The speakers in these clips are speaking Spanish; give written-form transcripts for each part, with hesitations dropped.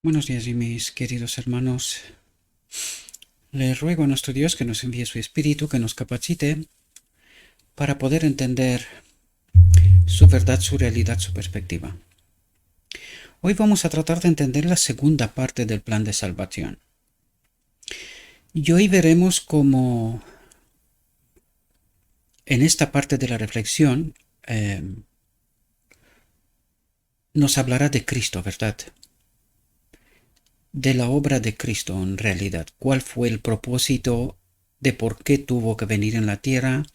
Buenos días, y mis queridos hermanos. Le ruego a nuestro Dios que nos envíe su Espíritu, que nos capacite para poder entender su verdad, su realidad, su perspectiva. Hoy vamos a tratar de entender la segunda parte del plan de salvación. Y hoy veremos cómo en esta parte de la reflexión nos hablará de Cristo, ¿verdad? De la obra de Cristo en realidad. ¿Cuál fue el propósito de por qué tuvo que venir en la tierra?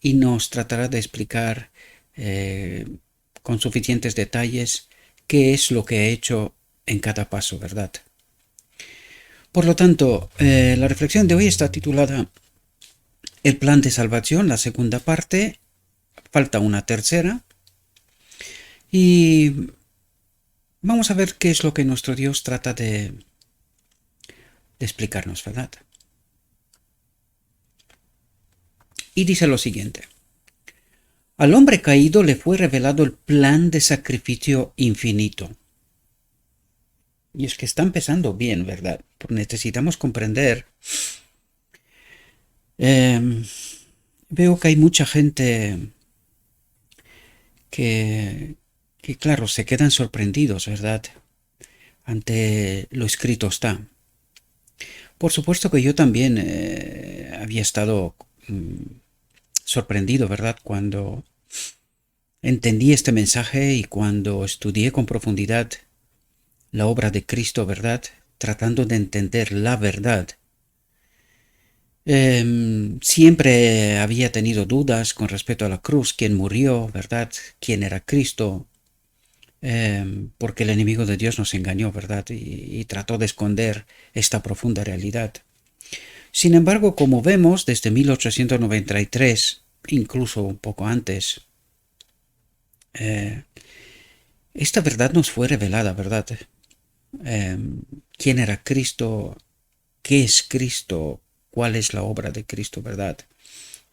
Y nos tratará de explicar con suficientes detalles qué es lo que ha hecho en cada paso, ¿verdad? Por lo tanto, la reflexión de hoy está titulada El plan de salvación, la segunda parte. Falta una tercera. Y vamos a ver qué es lo que nuestro Dios trata de explicarnos, ¿verdad? Y dice lo siguiente. Al hombre caído le fue revelado el plan de sacrificio infinito. Y es que está empezando bien, ¿verdad? Necesitamos comprender. Veo que hay mucha gente que, claro, se quedan sorprendidos, ¿verdad? Ante lo escrito está. Por supuesto que yo también había estado sorprendido, ¿verdad? Cuando entendí este mensaje y cuando estudié con profundidad la obra de Cristo, ¿verdad? Tratando de entender la verdad. Siempre había tenido dudas con respecto a la cruz, quién murió, ¿verdad? ¿Quién era Cristo? Porque el enemigo de Dios nos engañó, ¿verdad? Y trató de esconder esta profunda realidad. Sin embargo, como vemos, desde 1893, incluso un poco antes, esta verdad nos fue revelada, ¿verdad? ¿Quién era Cristo? ¿Qué es Cristo? ¿Cuál es la obra de Cristo, verdad?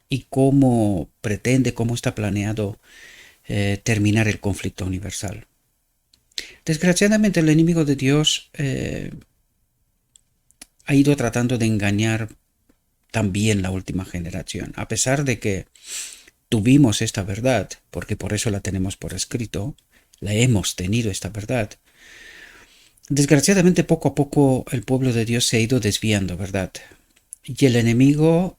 Y cómo pretende, cómo está planeado terminar el conflicto universal. Desgraciadamente el enemigo de Dios ha ido tratando de engañar también la última generación, a pesar de que tuvimos esta verdad, porque por eso la tenemos por escrito, la hemos tenido esta verdad. Desgraciadamente poco a poco el pueblo de Dios se ha ido desviando, ¿verdad? Y el enemigo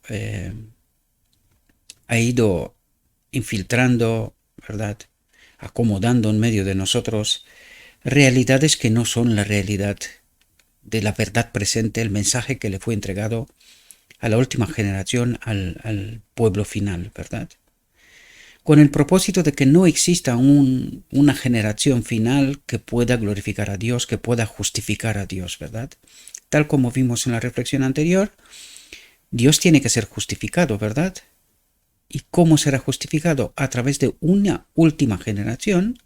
ha ido infiltrando, ¿verdad? Acomodando en medio de nosotros realidades que no son la realidad de la verdad presente, el mensaje que le fue entregado a la última generación, al pueblo final, ¿verdad? Con el propósito de que no exista una generación final que pueda glorificar a Dios, que pueda justificar a Dios, ¿verdad? Tal como vimos en la reflexión anterior, Dios tiene que ser justificado, ¿verdad? ¿Y cómo será justificado? A través de una última generación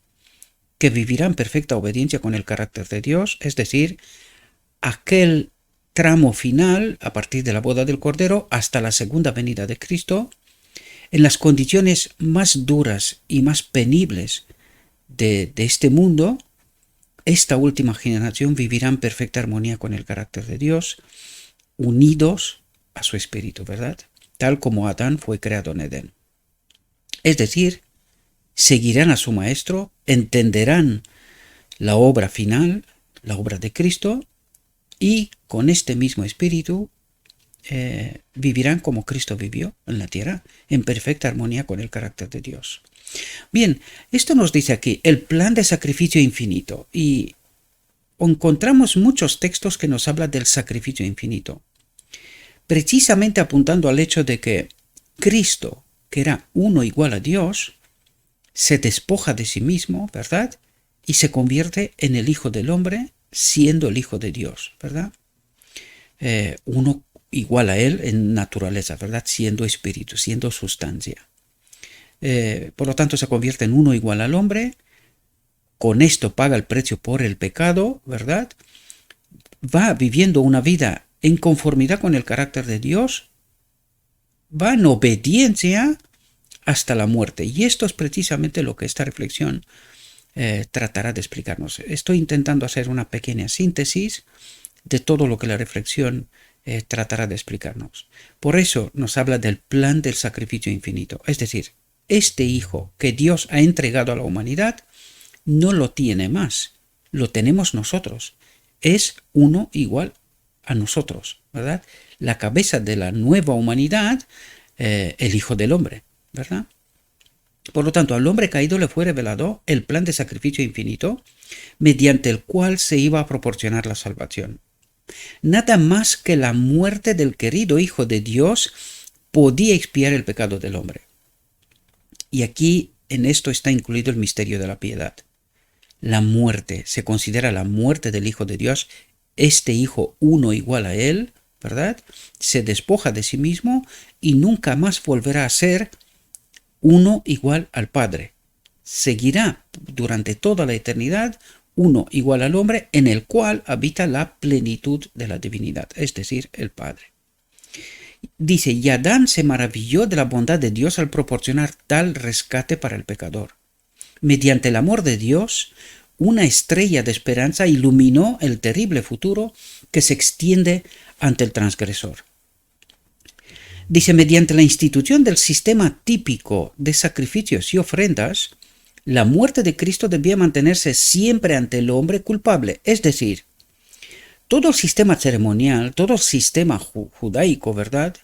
que vivirá en perfecta obediencia con el carácter de Dios, es decir, aquel tramo final, a partir de la boda del Cordero hasta la segunda venida de Cristo, en las condiciones más duras y más penibles de este mundo, esta última generación vivirá en perfecta armonía con el carácter de Dios, unidos a su espíritu, ¿verdad? Tal como Adán fue creado en Edén. Es decir, seguirán a su maestro, entenderán la obra final, la obra de Cristo, y con este mismo espíritu vivirán como Cristo vivió en la tierra, en perfecta armonía con el carácter de Dios. Bien, esto nos dice aquí el plan de sacrificio infinito, y encontramos muchos textos que nos hablan del sacrificio infinito, precisamente apuntando al hecho de que Cristo, que era uno igual a Dios, se despoja de sí mismo, ¿verdad? Y se convierte en el Hijo del Hombre, siendo el Hijo de Dios, ¿verdad? Uno igual a Él en naturaleza, ¿verdad? Siendo espíritu, siendo sustancia. Por lo tanto, se convierte en uno igual al hombre, con esto paga el precio por el pecado, ¿verdad? Va viviendo una vida en conformidad con el carácter de Dios, va en obediencia hasta la muerte. Y esto es precisamente lo que esta reflexión tratará de explicarnos. Estoy intentando hacer una pequeña síntesis de todo lo que la reflexión tratará de explicarnos. Por eso nos habla del plan del sacrificio infinito. Es decir, este Hijo que Dios ha entregado a la humanidad no lo tiene más, lo tenemos nosotros. Es uno igual a nosotros, ¿verdad? La cabeza de la nueva humanidad, el Hijo del Hombre, ¿verdad? Por lo tanto, al hombre caído le fue revelado el plan de sacrificio infinito mediante el cual se iba a proporcionar la salvación. Nada más que la muerte del querido Hijo de Dios podía expiar el pecado del hombre. Y aquí en esto está incluido el misterio de la piedad. La muerte, se considera la muerte del Hijo de Dios, este Hijo uno igual a él, ¿verdad? Se despoja de sí mismo y nunca más volverá a ser uno igual al Padre. Seguirá durante toda la eternidad uno igual al hombre, en el cual habita la plenitud de la divinidad, es decir, el Padre. Dice, y Adán se maravilló de la bondad de Dios al proporcionar tal rescate para el pecador. Mediante el amor de Dios, una estrella de esperanza iluminó el terrible futuro que se extiende ante el transgresor. Dice, mediante la institución del sistema típico de sacrificios y ofrendas, la muerte de Cristo debía mantenerse siempre ante el hombre culpable. Es decir, todo el sistema ceremonial, todo el sistema judaico, ¿verdad?,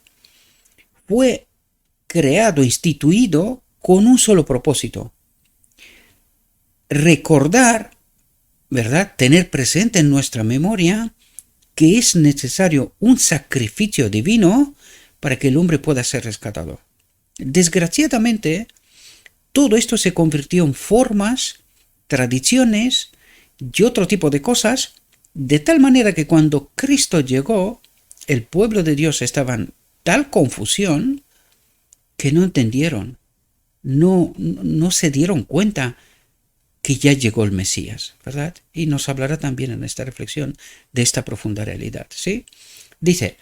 fue creado, instituido con un solo propósito. Recordar, ¿verdad?, tener presente en nuestra memoria que es necesario un sacrificio divino para que el hombre pueda ser rescatado. Desgraciadamente, todo esto se convirtió en formas, tradiciones y otro tipo de cosas, de tal manera que cuando Cristo llegó, el pueblo de Dios estaba en tal confusión que no entendieron, no se dieron cuenta que ya llegó el Mesías, ¿verdad? Y nos hablará también en esta reflexión de esta profunda realidad, ¿sí? Dice,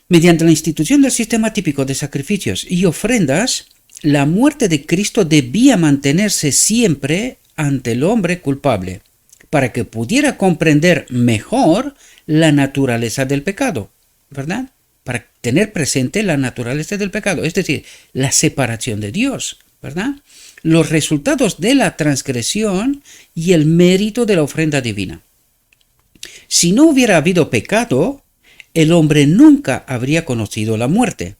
mediante la institución del sistema típico de sacrificios y ofrendas, la muerte de Cristo debía mantenerse siempre ante el hombre culpable, para que pudiera comprender mejor la naturaleza del pecado, ¿verdad? Para tener presente la naturaleza del pecado, es decir, la separación de Dios, ¿verdad? Los resultados de la transgresión y el mérito de la ofrenda divina. Si no hubiera habido pecado, el hombre nunca habría conocido la muerte.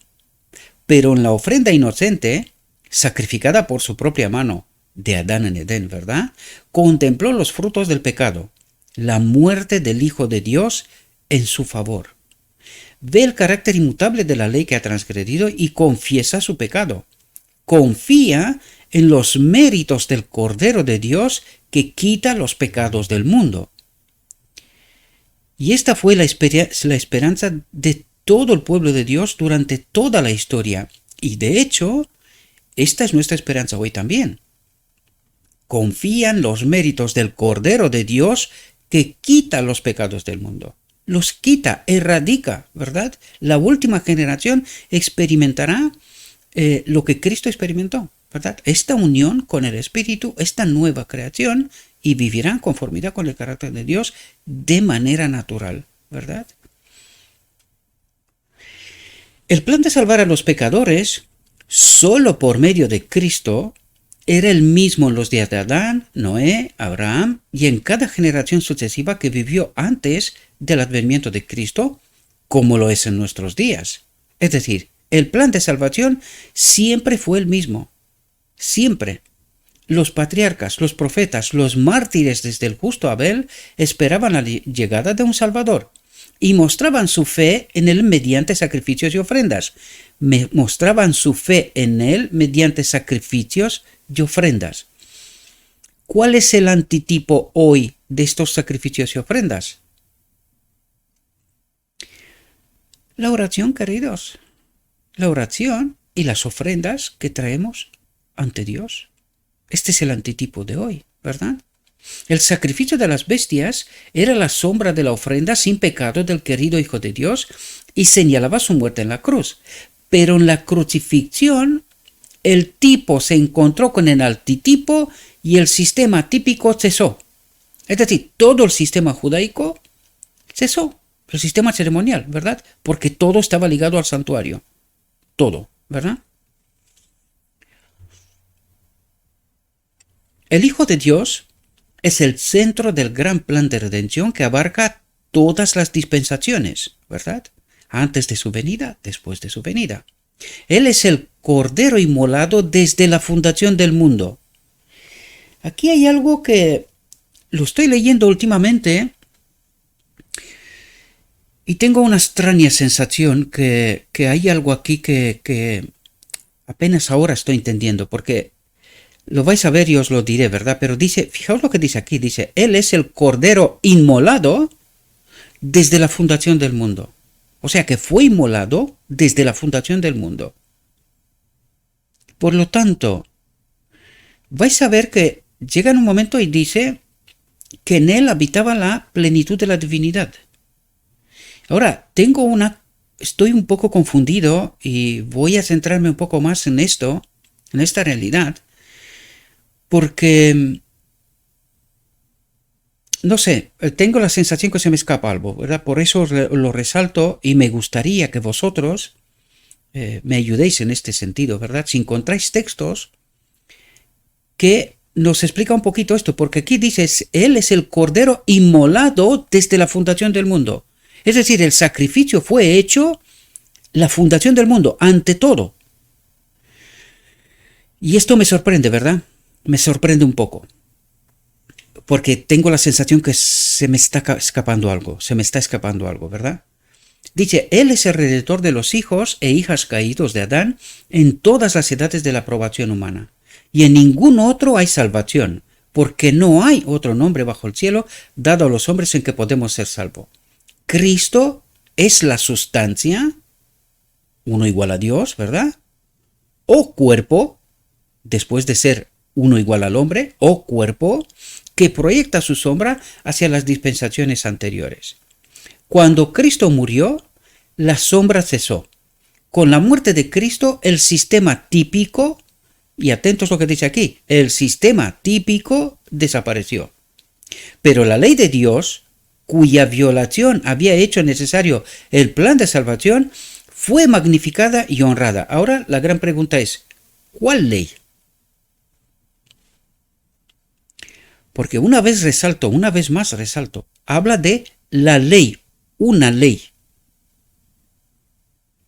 Pero en la ofrenda inocente, sacrificada por su propia mano de Adán en Edén, ¿verdad?, contempló los frutos del pecado, la muerte del Hijo de Dios en su favor. Ve el carácter inmutable de la ley que ha transgredido y confiesa su pecado. Confía en los méritos del Cordero de Dios que quita los pecados del mundo. Y esta fue la esperanza de todo el pueblo de Dios durante toda la historia. Y de hecho, esta es nuestra esperanza hoy también. Confían los méritos del Cordero de Dios que quita los pecados del mundo. Los quita, erradica, ¿verdad? La última generación experimentará lo que Cristo experimentó, ¿verdad? Esta unión con el Espíritu, esta nueva creación, y vivirán en conformidad con el carácter de Dios de manera natural, ¿verdad? El plan de salvar a los pecadores, solo por medio de Cristo, era el mismo en los días de Adán, Noé, Abraham y en cada generación sucesiva que vivió antes del advenimiento de Cristo, como lo es en nuestros días. Es decir, el plan de salvación siempre fue el mismo. Siempre. Los patriarcas, los profetas, los mártires desde el justo Abel esperaban la llegada de un Salvador y mostraban su fe en él mediante sacrificios y ofrendas. Mostraban su fe en él mediante sacrificios y ofrendas. ¿Cuál es el antitipo hoy de estos sacrificios y ofrendas? La oración, queridos. La oración y las ofrendas que traemos ante Dios. Este es el antitipo de hoy, ¿verdad? El sacrificio de las bestias era la sombra de la ofrenda sin pecado del querido Hijo de Dios y señalaba su muerte en la cruz. Pero en la crucifixión el tipo se encontró con el arquetipo y el sistema típico cesó. Es decir, todo el sistema judaico cesó, el sistema ceremonial, ¿verdad? Porque todo estaba ligado al santuario. Todo, ¿verdad? El Hijo de Dios es el centro del gran plan de redención que abarca todas las dispensaciones, ¿verdad? Antes de su venida, después de su venida. Él es el Cordero inmolado desde la fundación del mundo. Aquí hay algo que lo estoy leyendo últimamente y tengo una extraña sensación que hay algo aquí que apenas ahora estoy entendiendo, porque lo vais a ver y os lo diré, ¿verdad? Pero dice, fijaos lo que dice aquí, dice, Él es el Cordero inmolado desde la fundación del mundo. O sea que fue inmolado desde la fundación del mundo. Por lo tanto, vais a ver que llega en un momento y dice que en él habitaba la plenitud de la divinidad. Ahora, estoy un poco confundido y voy a centrarme un poco más en esto, en esta realidad, porque, no sé, tengo la sensación que se me escapa algo, ¿verdad? Por eso lo resalto y me gustaría que vosotros me ayudéis en este sentido, ¿verdad? Si encontráis textos que nos explica un poquito esto, porque aquí dices, Él es el Cordero inmolado desde la fundación del mundo. Es decir, el sacrificio fue hecho la fundación del mundo, ante todo. Y esto me sorprende, ¿verdad? Me sorprende un poco. Porque tengo la sensación que se me está escapando algo, ¿verdad? Dice, Él es el Redentor de los hijos e hijas caídos de Adán en todas las edades de la aprobación humana. Y en ningún otro hay salvación, porque no hay otro nombre bajo el cielo dado a los hombres en que podemos ser salvos. Cristo es la sustancia, uno igual a Dios, ¿verdad? O cuerpo, después de ser uno igual al hombre, o cuerpo, que proyecta su sombra hacia las dispensaciones anteriores. Cuando Cristo murió, la sombra cesó. Con la muerte de Cristo, el sistema típico, y atentos a lo que dice aquí, el sistema típico desapareció. Pero la ley de Dios, cuya violación había hecho necesario el plan de salvación, fue magnificada y honrada. Ahora la gran pregunta es, ¿cuál ley? Porque una vez más resalto, habla de la ley, una ley.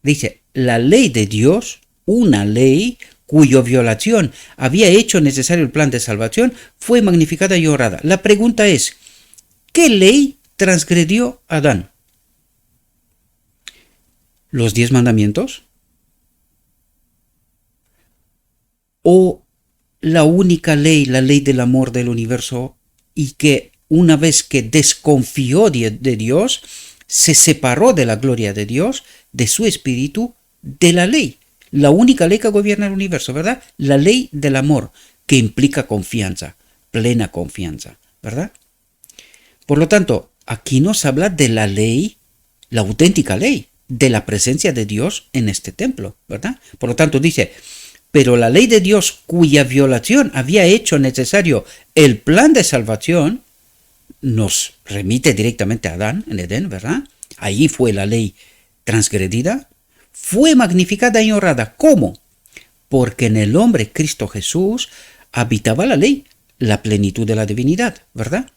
Dice, la ley de Dios, una ley cuya violación había hecho necesario el plan de salvación, fue magnificada y honrada. La pregunta es, ¿qué ley transgredió Adán? ¿Los 10 mandamientos? ¿O la única ley, la ley del amor del universo, y que una vez que desconfió de Dios, se separó de la gloria de Dios, de su espíritu, de la ley? La única ley que gobierna el universo, ¿verdad? La ley del amor, que implica confianza, plena confianza, ¿verdad? Por lo tanto, aquí nos habla de la ley, la auténtica ley, de la presencia de Dios en este templo, ¿verdad? Por lo tanto, dice, pero la ley de Dios cuya violación había hecho necesario el plan de salvación, nos remite directamente a Adán en Edén, ¿verdad? Allí fue la ley transgredida, fue magnificada y honrada. ¿Cómo? Porque en el hombre Cristo Jesús habitaba la ley, la plenitud de la divinidad, ¿verdad?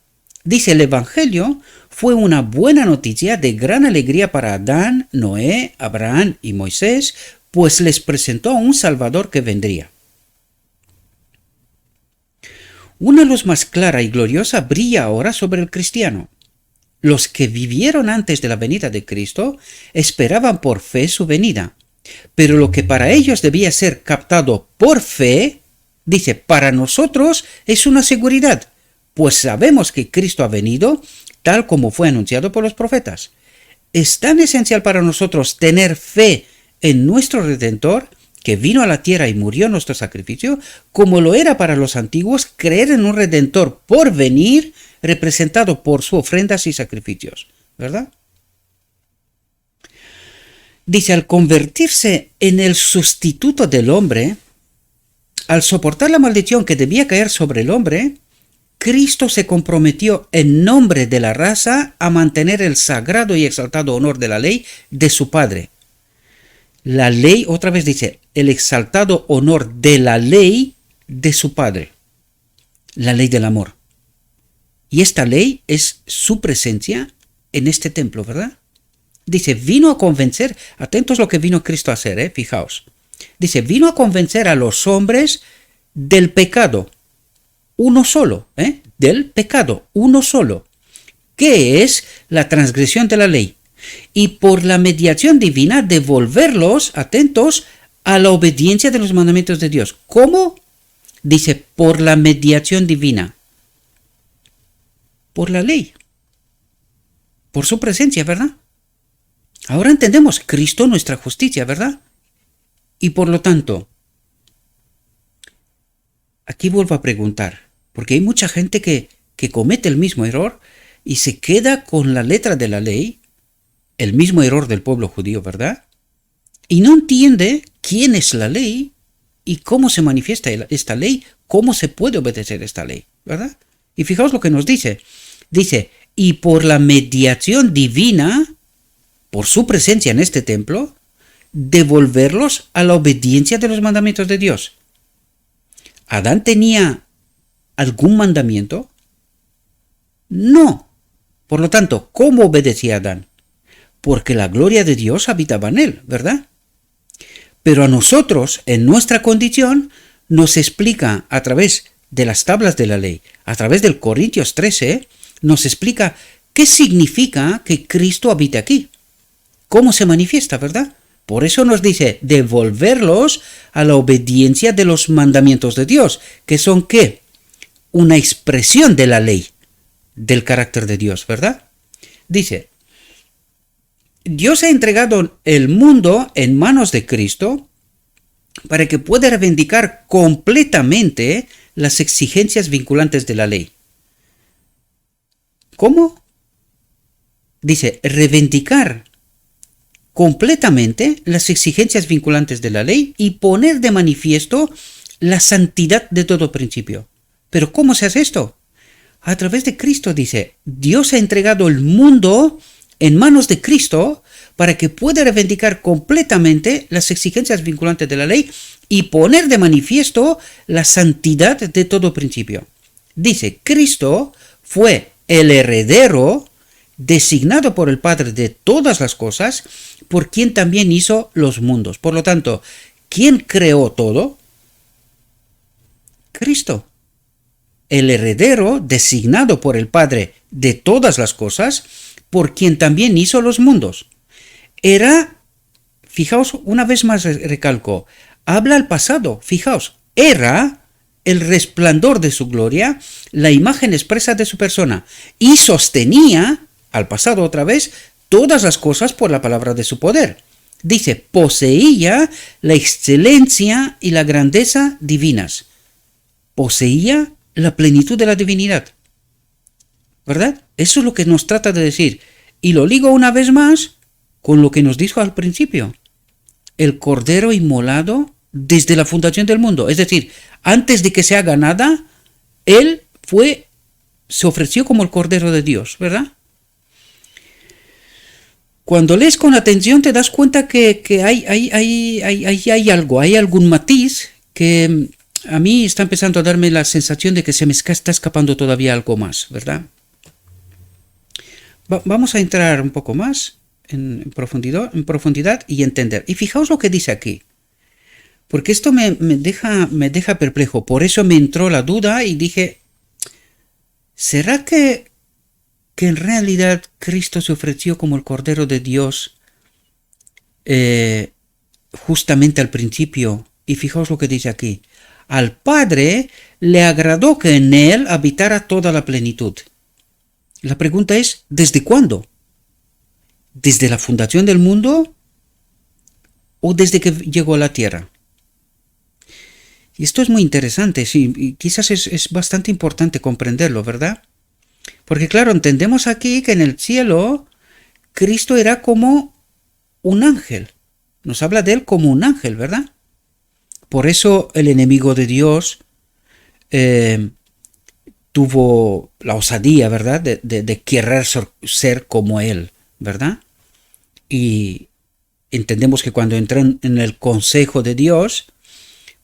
Dice, el Evangelio fue una buena noticia de gran alegría para Adán, Noé, Abraham y Moisés, pues les presentó a un Salvador que vendría. Una luz más clara y gloriosa brilla ahora sobre el cristiano. Los que vivieron antes de la venida de Cristo esperaban por fe su venida, pero lo que para ellos debía ser captado por fe, dice, para nosotros es una seguridad, pues sabemos que Cristo ha venido tal como fue anunciado por los profetas. Es tan esencial para nosotros tener fe en nuestro Redentor, que vino a la tierra y murió en nuestro sacrificio, como lo era para los antiguos creer en un Redentor por venir, representado por sus ofrendas y sacrificios, ¿verdad? Dice, al convertirse en el sustituto del hombre, al soportar la maldición que debía caer sobre el hombre, Cristo se comprometió en nombre de la raza a mantener el sagrado y exaltado honor de la ley de su Padre. La ley, otra vez dice, el exaltado honor de la ley de su Padre. La ley del amor. Y esta ley es su presencia en este templo, ¿verdad? Dice, vino a convencer, atentos a lo que vino Cristo a hacer, fijaos. Dice, vino a convencer a los hombres del pecado, uno solo, del pecado, uno solo, que es la transgresión de la ley, y por la mediación divina devolverlos, atentos, a la obediencia de los mandamientos de Dios. ¿Cómo? Dice, por la mediación divina. Por la ley. Por su presencia, ¿verdad? Ahora entendemos Cristo nuestra justicia, ¿verdad? Y por lo tanto, aquí vuelvo a preguntar, porque hay mucha gente que comete el mismo error y se queda con la letra de la ley, el mismo error del pueblo judío, ¿verdad? Y no entiende quién es la ley y cómo se manifiesta esta ley, cómo se puede obedecer esta ley, ¿verdad? Y fijaos lo que nos dice. Dice, y por la mediación divina, por su presencia en este templo, devolverlos a la obediencia de los mandamientos de Dios. ¿Adán tenía algún mandamiento? No. Por lo tanto, ¿cómo obedecía Adán? Porque la gloria de Dios habitaba en él, ¿verdad? Pero a nosotros, en nuestra condición, nos explica a través de las tablas de la ley, a través del Corintios 13, nos explica qué significa que Cristo habite aquí. ¿Cómo se manifiesta, verdad? Por eso nos dice devolverlos a la obediencia de los mandamientos de Dios, que son ¿qué? Una expresión de la ley, del carácter de Dios, ¿verdad? Dice, Dios ha entregado el mundo en manos de Cristo para que pueda reivindicar completamente las exigencias vinculantes de la ley. ¿Cómo? Dice, reivindicar completamente las exigencias vinculantes de la ley y poner de manifiesto la santidad de todo principio. ¿Pero cómo se hace esto? A través de Cristo, dice, Dios ha entregado el mundo en manos de Cristo para que pueda reivindicar completamente las exigencias vinculantes de la ley y poner de manifiesto la santidad de todo principio. Dice, Cristo fue el heredero designado por el Padre de todas las cosas, por quien también hizo los mundos. Por lo tanto, ¿quién creó todo? Cristo. El heredero designado por el Padre de todas las cosas, por quien también hizo los mundos. Era, fijaos, una vez más recalco, habla al pasado, fijaos, era el resplandor de su gloria, la imagen expresa de su persona, y sostenía, al pasado otra vez, todas las cosas por la palabra de su poder. Dice, poseía la excelencia y la grandeza divinas. Poseía la plenitud de la divinidad. ¿Verdad? Eso es lo que nos trata de decir. Y lo ligo una vez más con lo que nos dijo al principio. El cordero inmolado desde la fundación del mundo. Es decir, antes de que se haga nada, él se ofreció como el cordero de Dios, ¿verdad? Cuando lees con atención te das cuenta que hay algo, hay algún matiz que a mí está empezando a darme la sensación de que se me está escapando todavía algo más, ¿verdad? Vamos a entrar un poco más en profundidad y entender. Y fijaos lo que dice aquí, porque esto me deja perplejo. Por eso me entró la duda y dije, ¿será que en realidad Cristo se ofreció como el Cordero de Dios justamente al principio? Y fijaos lo que dice aquí. Al Padre le agradó que en él habitara toda la plenitud. La pregunta es, ¿desde cuándo? ¿Desde la fundación del mundo o desde que llegó a la tierra? Y esto es muy interesante, sí, y quizás es bastante importante comprenderlo, ¿verdad? Porque claro, entendemos aquí que en el cielo Cristo era como un ángel. Nos habla de él como un ángel, ¿verdad? Por eso el enemigo de Dios tuvo la osadía, ¿verdad?, de querer ser como Él, ¿verdad? Y entendemos que cuando entró en el consejo de Dios,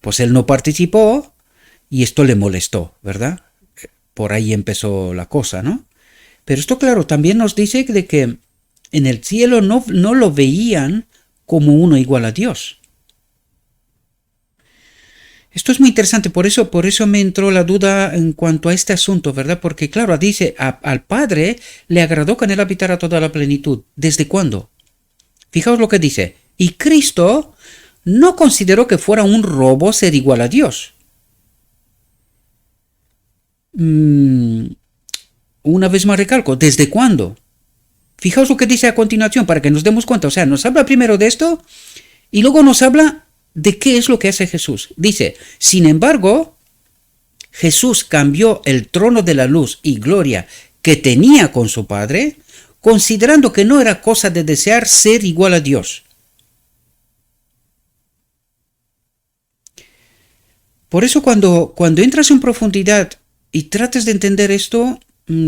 pues Él no participó y esto le molestó, ¿verdad? Por ahí empezó la cosa, ¿no? Pero esto, claro, también nos dice de que en el cielo no lo veían como uno igual a Dios. Esto es muy interesante, por eso me entró la duda en cuanto a este asunto, ¿verdad? Porque claro, dice, al Padre le agradó que en él habitara toda la plenitud. ¿Desde cuándo? Fijaos lo que dice. Y Cristo no consideró que fuera un robo ser igual a Dios. Una vez más recalco, ¿desde cuándo? Fijaos lo que dice a continuación para que nos demos cuenta. O sea, nos habla primero de esto y luego nos habla de qué es lo que hace Jesús. Dice, sin embargo, Jesús cambió el trono de la luz y gloria que tenía con su Padre, considerando que no era cosa de desear ser igual a Dios. Por eso cuando entras en profundidad y tratas de entender esto,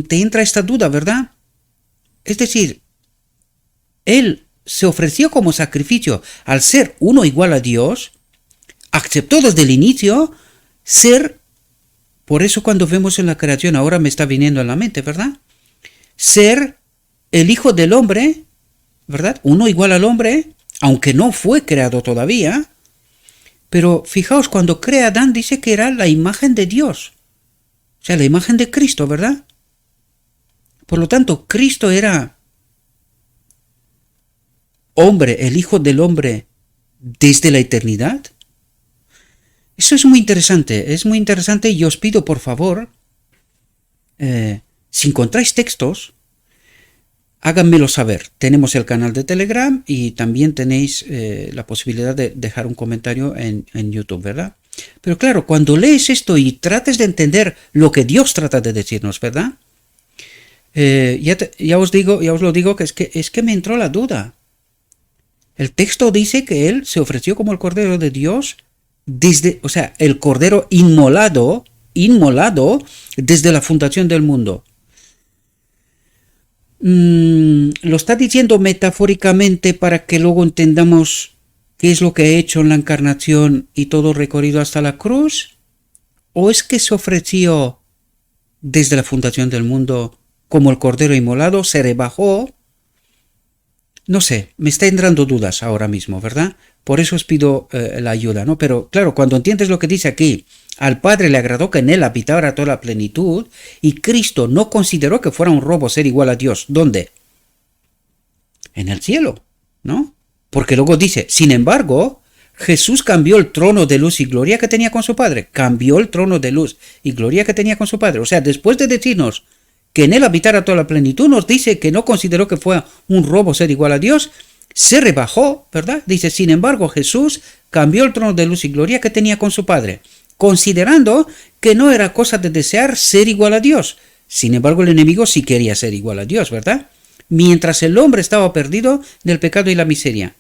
te entra esta duda, ¿verdad? Es decir, Él se ofreció como sacrificio al ser uno igual a Dios, aceptó desde el inicio ser, por eso cuando vemos en la creación, ahora me está viniendo a la mente, ¿verdad? Ser el Hijo del Hombre, ¿verdad? Uno igual al hombre, aunque no fue creado todavía, pero fijaos, cuando crea a Adán dice que era la imagen de Dios, o sea, la imagen de Cristo, ¿verdad? Por lo tanto, Cristo era hombre, el Hijo del Hombre, desde la eternidad. Eso es muy interesante y os pido por favor, si encontráis textos, háganmelo saber. Tenemos el canal de Telegram y también tenéis la posibilidad de dejar un comentario en YouTube, ¿verdad? Pero claro, cuando lees esto y trates de entender lo que Dios trata de decirnos, ¿verdad? Ya os lo digo que es que me entró la duda. El texto dice que Él se ofreció como el Cordero de Dios o sea, el Cordero inmolado desde la fundación del mundo. Lo está diciendo metafóricamente para que luego entendamos qué es lo que ha hecho en la encarnación y todo recorrido hasta la cruz, o es que se ofreció desde la fundación del mundo como el Cordero inmolado, se rebajó. No sé, me está entrando dudas ahora mismo, ¿verdad? Por eso os pido la ayuda, ¿no? Pero claro, cuando entiendes lo que dice aquí, al Padre le agradó que en él habitara toda la plenitud y Cristo no consideró que fuera un robo ser igual a Dios. ¿Dónde? En el cielo, ¿no? Porque luego dice, sin embargo, Jesús cambió el trono de luz y gloria que tenía con su Padre. Cambió el trono de luz y gloria que tenía con su Padre. O sea, después de decirnos que en él habitara toda la plenitud, nos dice que no consideró que fuera un robo ser igual a Dios, se rebajó, ¿verdad? Dice, sin embargo, Jesús cambió el trono de luz y gloria que tenía con su Padre, considerando que no era cosa de desear ser igual a Dios. Sin embargo, el enemigo sí quería ser igual a Dios, ¿verdad? Mientras el hombre estaba perdido del pecado y la miseria.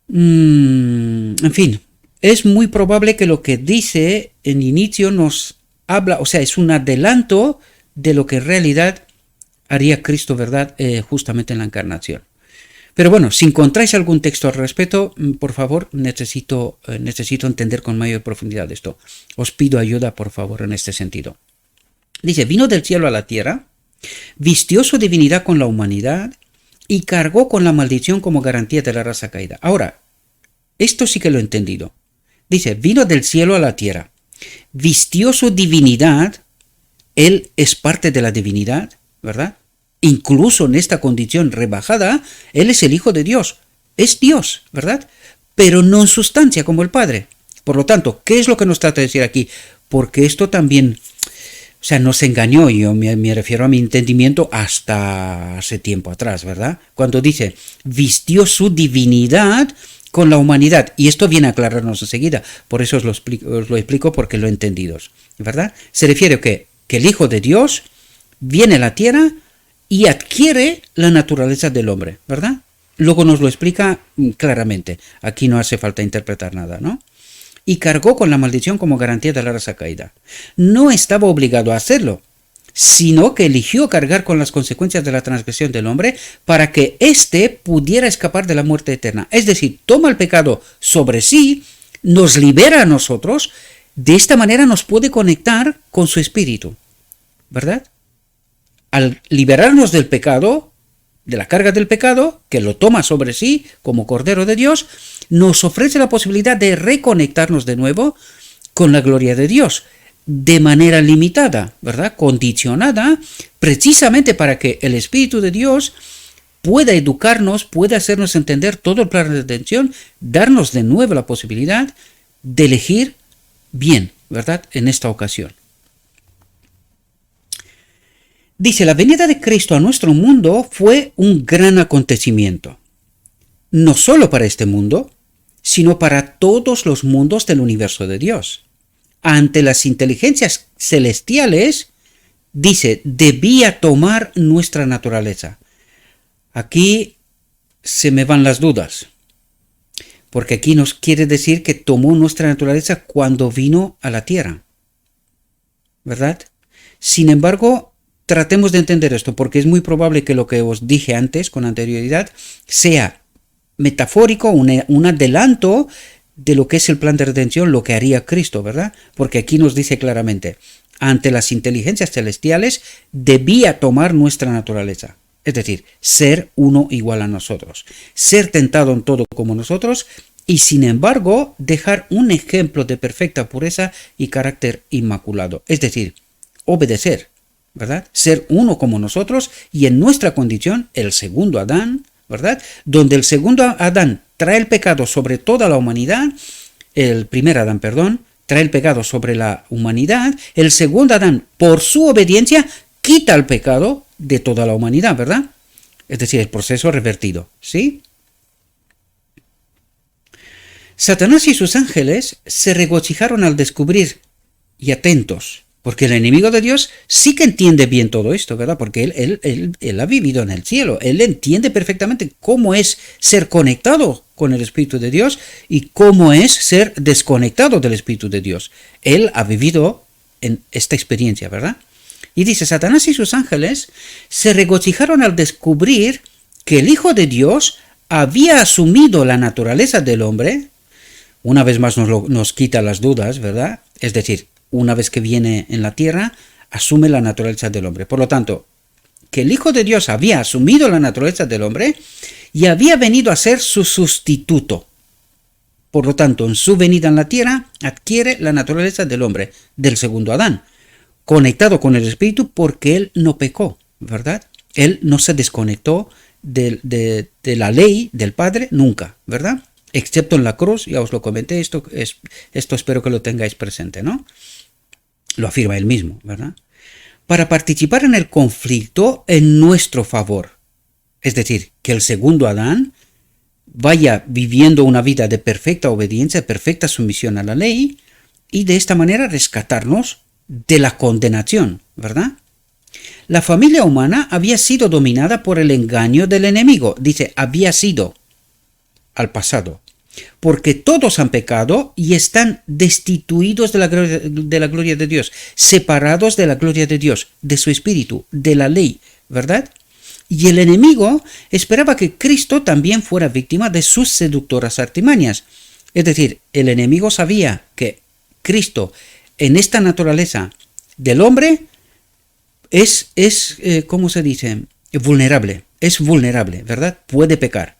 En fin, es muy probable que lo que dice en inicio nos habla, o sea, es un adelanto de lo que en realidad haría Cristo, ¿verdad? Justamente en la encarnación. Pero bueno, si encontráis algún texto al respecto, por favor, necesito entender con mayor profundidad esto. Os pido ayuda, por favor, en este sentido. Dice, vino del cielo a la tierra, vistió su divinidad con la humanidad y cargó con la maldición como garantía de la raza caída. Ahora, esto sí que lo he entendido. Dice, vino del cielo a la tierra, vistió su divinidad, él es parte de la divinidad, ¿verdad? Incluso en esta condición rebajada, él es el Hijo de Dios, es Dios, ¿verdad? Pero no en sustancia como el Padre. Por lo tanto, ¿qué es lo que nos trata de decir aquí? Porque esto también, o sea, nos engañó, yo me refiero a mi entendimiento hasta hace tiempo atrás, ¿verdad? Cuando dice, vistió su divinidad con la humanidad, y esto viene a aclararnos enseguida, por eso os lo explico porque lo he entendido, ¿verdad? Se refiere a que el Hijo de Dios viene a la tierra y adquiere la naturaleza del hombre, ¿verdad? Luego nos lo explica claramente. Aquí no hace falta interpretar nada, ¿no? Y cargó con la maldición como garantía de la raza caída. No estaba obligado a hacerlo, sino que eligió cargar con las consecuencias de la transgresión del hombre para que éste pudiera escapar de la muerte eterna. Es decir, toma el pecado sobre sí, nos libera a nosotros, de esta manera nos puede conectar con su espíritu, ¿verdad? Al liberarnos del pecado, de la carga del pecado, que lo toma sobre sí como Cordero de Dios, nos ofrece la posibilidad de reconectarnos de nuevo con la gloria de Dios, de manera limitada, ¿verdad? Condicionada, precisamente para que el Espíritu de Dios pueda educarnos, pueda hacernos entender todo el plan de redención, darnos de nuevo la posibilidad de elegir bien, ¿verdad? En esta ocasión. Dice, la venida de Cristo a nuestro mundo fue un gran acontecimiento, no solo para este mundo, sino para todos los mundos del universo de Dios. Ante las inteligencias celestiales, dice, debía tomar nuestra naturaleza. Aquí se me van las dudas, porque aquí nos quiere decir que tomó nuestra naturaleza cuando vino a la tierra, ¿verdad? Sin embargo, tratemos de entender esto, porque es muy probable que lo que os dije antes, con anterioridad, sea metafórico, un adelanto de lo que es el plan de redención, lo que haría Cristo, ¿verdad? Porque aquí nos dice claramente, ante las inteligencias celestiales debía tomar nuestra naturaleza. Es decir, ser uno igual a nosotros, ser tentado en todo como nosotros y sin embargo dejar un ejemplo de perfecta pureza y carácter inmaculado. Es decir, obedecer, ¿verdad? Ser uno como nosotros y en nuestra condición, el segundo Adán, ¿verdad? Donde el segundo Adán trae el pecado sobre toda la humanidad, el primer Adán, perdón, trae el pecado sobre la humanidad, el segundo Adán, por su obediencia, quita el pecado de toda la humanidad, ¿verdad? Es decir, el proceso revertido, ¿sí? Satanás y sus ángeles se regocijaron al descubrir, y atentos, porque el enemigo de Dios sí que entiende bien todo esto, ¿verdad? Porque él ha vivido en el cielo, él entiende perfectamente cómo es ser conectado con el Espíritu de Dios y cómo es ser desconectado del Espíritu de Dios. Él ha vivido en esta experiencia, ¿verdad? Y dice, Satanás y sus ángeles se regocijaron al descubrir que el Hijo de Dios había asumido la naturaleza del hombre. Una vez más nos quita las dudas, ¿verdad? Es decir, una vez que viene en la tierra, asume la naturaleza del hombre. Por lo tanto, que el Hijo de Dios había asumido la naturaleza del hombre y había venido a ser su sustituto. Por lo tanto, en su venida en la tierra, adquiere la naturaleza del hombre, del segundo Adán, conectado con el Espíritu porque él no pecó, ¿verdad? Él no se desconectó de la ley del Padre nunca, ¿verdad? Excepto en la cruz, ya os lo comenté, esto espero que lo tengáis presente, ¿no? Lo afirma él mismo, ¿verdad? Para participar en el conflicto en nuestro favor. Es decir, que el segundo Adán vaya viviendo una vida de perfecta obediencia, de perfecta sumisión a la ley, y de esta manera rescatarnos de la condenación, ¿verdad? La familia humana había sido dominada por el engaño del enemigo. Dice, había sido al pasado. Porque todos han pecado y están destituidos de la gloria de Dios, separados de la gloria de Dios, de su espíritu, de la ley, ¿verdad? Y el enemigo esperaba que Cristo también fuera víctima de sus seductoras artimañas. Es decir, el enemigo sabía que Cristo, en esta naturaleza del hombre, ¿cómo se dice? Vulnerable, es vulnerable, ¿verdad? Puede pecar.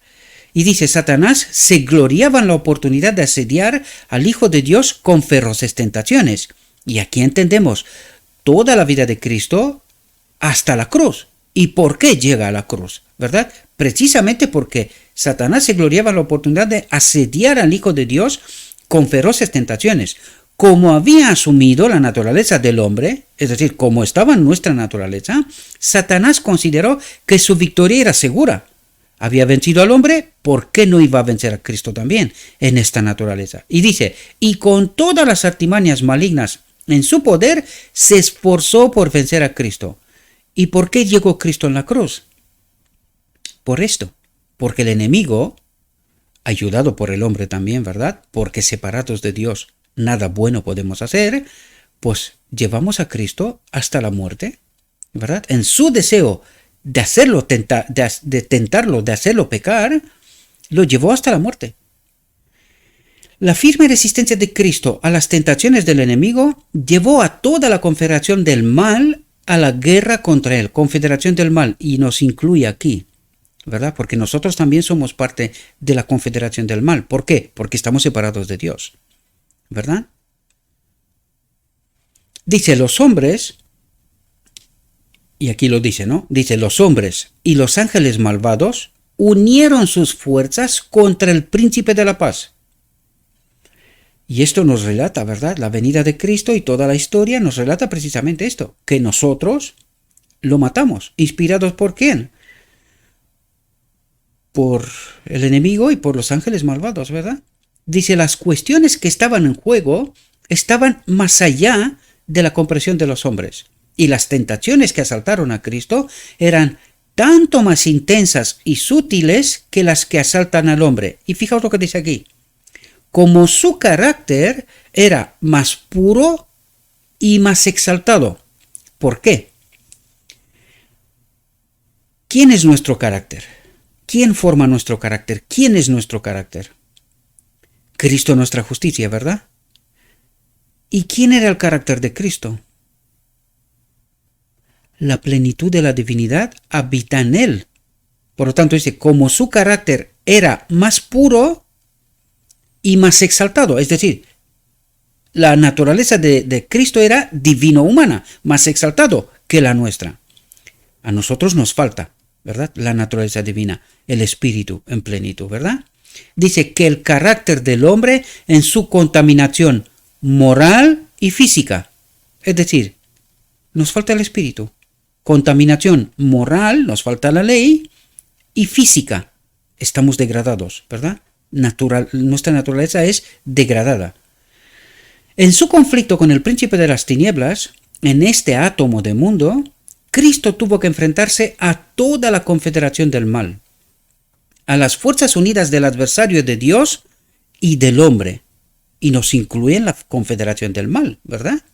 Y dice, Satanás se gloriaba en la oportunidad de asediar al Hijo de Dios con feroces tentaciones. Y aquí entendemos toda la vida de Cristo hasta la cruz. ¿Y por qué llega a la cruz? ¿Verdad? Precisamente porque Satanás se gloriaba en la oportunidad de asediar al Hijo de Dios con feroces tentaciones. Como había asumido la naturaleza del hombre, es decir, como estaba en nuestra naturaleza, Satanás consideró que su victoria era segura. Había vencido al hombre, ¿por qué no iba a vencer a Cristo también en esta naturaleza? Y dice, y con todas las artimañas malignas en su poder, se esforzó por vencer a Cristo. ¿Y por qué llegó Cristo en la cruz? Por esto, Porque el enemigo, ayudado por el hombre también, ¿verdad? Porque separados de Dios nada bueno podemos hacer, pues llevamos a Cristo hasta la muerte, ¿verdad? En su deseo de hacerlo, de tentarlo, de hacerlo pecar, lo llevó hasta la muerte. La firme resistencia de Cristo a las tentaciones del enemigo llevó a toda la confederación del mal a la guerra contra él. Confederación del mal, y nos incluye aquí, ¿verdad? Porque nosotros también somos parte de la confederación del mal. ¿Por qué? Porque estamos separados de Dios, ¿verdad? Dice los hombres, y aquí lo dice, ¿no? Dice los hombres y los ángeles malvados unieron sus fuerzas contra el príncipe de la paz. Y esto nos relata, ¿verdad? La venida de Cristo y toda la historia nos relata precisamente esto, que nosotros lo matamos. ¿Inspirados por quién? Por el enemigo y por los ángeles malvados, ¿verdad? Dice, las cuestiones que estaban en juego estaban más allá de la comprensión de los hombres. Y las tentaciones que asaltaron a Cristo eran tanto más intensas y sutiles que las que asaltan al hombre. Y fijaos lo que dice aquí. Como su carácter era más puro y más exaltado. ¿Por qué? ¿Quién es nuestro carácter? ¿Quién forma nuestro carácter? ¿Quién es nuestro carácter? Cristo nuestra justicia, ¿verdad? ¿Y quién era el carácter de Cristo? La plenitud de la divinidad habita en él. Por lo tanto, dice, como su carácter era más puro y más exaltado, es decir, la naturaleza de Cristo era divino-humana, más exaltado que la nuestra. A nosotros nos falta, ¿verdad? La naturaleza divina, el espíritu en plenitud, ¿verdad? Dice que el carácter del hombre en su contaminación moral y física, es decir, nos falta el espíritu. Contaminación moral, nos falta la ley, y física, estamos degradados, ¿verdad? Nuestra naturaleza es degradada. En su conflicto con el príncipe de las tinieblas, en este átomo de mundo, Cristo tuvo que enfrentarse a toda la confederación del mal, a las fuerzas unidas del adversario de Dios y del hombre, y nos incluye en la confederación del mal, ¿verdad?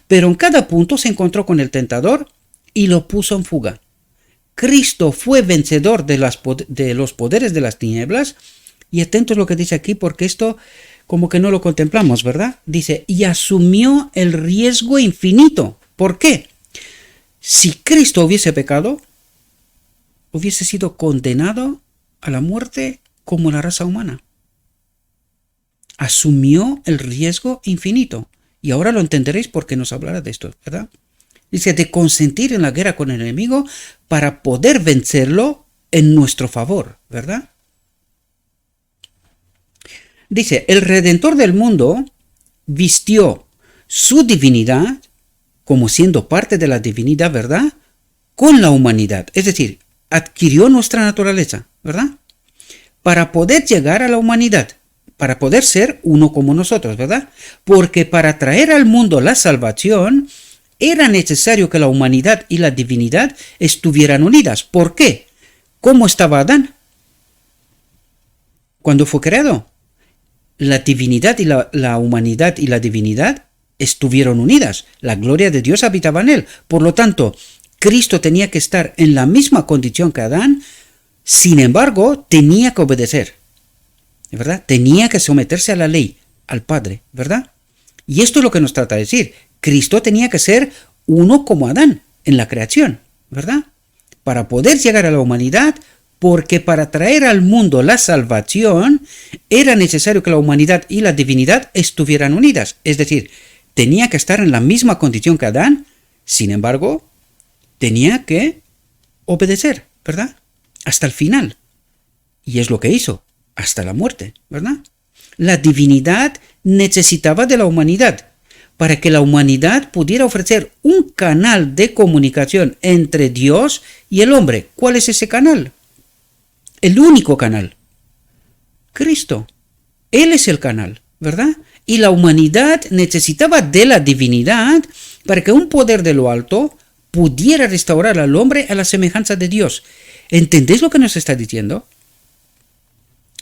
Pero en cada punto se encontró con el tentador y lo puso en fuga. Cristo fue vencedor de los poderes de las tinieblas. Y atentos a lo que dice aquí, porque esto como que no lo contemplamos, ¿verdad? Dice, y asumió el riesgo infinito. ¿Por qué? Si Cristo hubiese pecado, hubiese sido condenado a la muerte como la raza humana. Asumió el riesgo infinito. Y ahora lo entenderéis porque nos hablará de esto, ¿verdad? Dice, de consentir en la guerra con el enemigo para poder vencerlo en nuestro favor, ¿verdad? Dice, el Redentor del mundo vistió su divinidad, como siendo parte de la divinidad, ¿verdad?, con la humanidad. Es decir, adquirió nuestra naturaleza, ¿verdad?, para poder llegar a la humanidad, para poder ser uno como nosotros, ¿verdad? Porque para traer al mundo la salvación, era necesario que la humanidad y la divinidad estuvieran unidas. ¿Por qué? ¿Cómo estaba Adán cuando fue creado? La divinidad y la humanidad y la divinidad estuvieron unidas. La gloria de Dios habitaba en él. Por lo tanto, Cristo tenía que estar en la misma condición que Adán. Sin embargo, tenía que obedecer, ¿verdad? Tenía que someterse a la ley, al Padre, ¿verdad? Y esto es lo que nos trata de decir. Cristo tenía que ser uno como Adán en la creación, ¿verdad? Para poder llegar a la humanidad, porque para traer al mundo la salvación era necesario que la humanidad y la divinidad estuvieran unidas. Es decir, tenía que estar en la misma condición que Adán, sin embargo, tenía que obedecer, ¿verdad? Hasta el final. Y es lo que hizo, hasta la muerte, ¿verdad? La divinidad necesitaba de la humanidad para que la humanidad pudiera ofrecer un canal de comunicación entre Dios y el hombre. ¿Cuál es ese canal? El único canal. Cristo. Él es el canal, ¿verdad? Y la humanidad necesitaba de la divinidad para que un poder de lo alto pudiera restaurar al hombre a la semejanza de Dios. ¿Entendéis lo que nos está diciendo?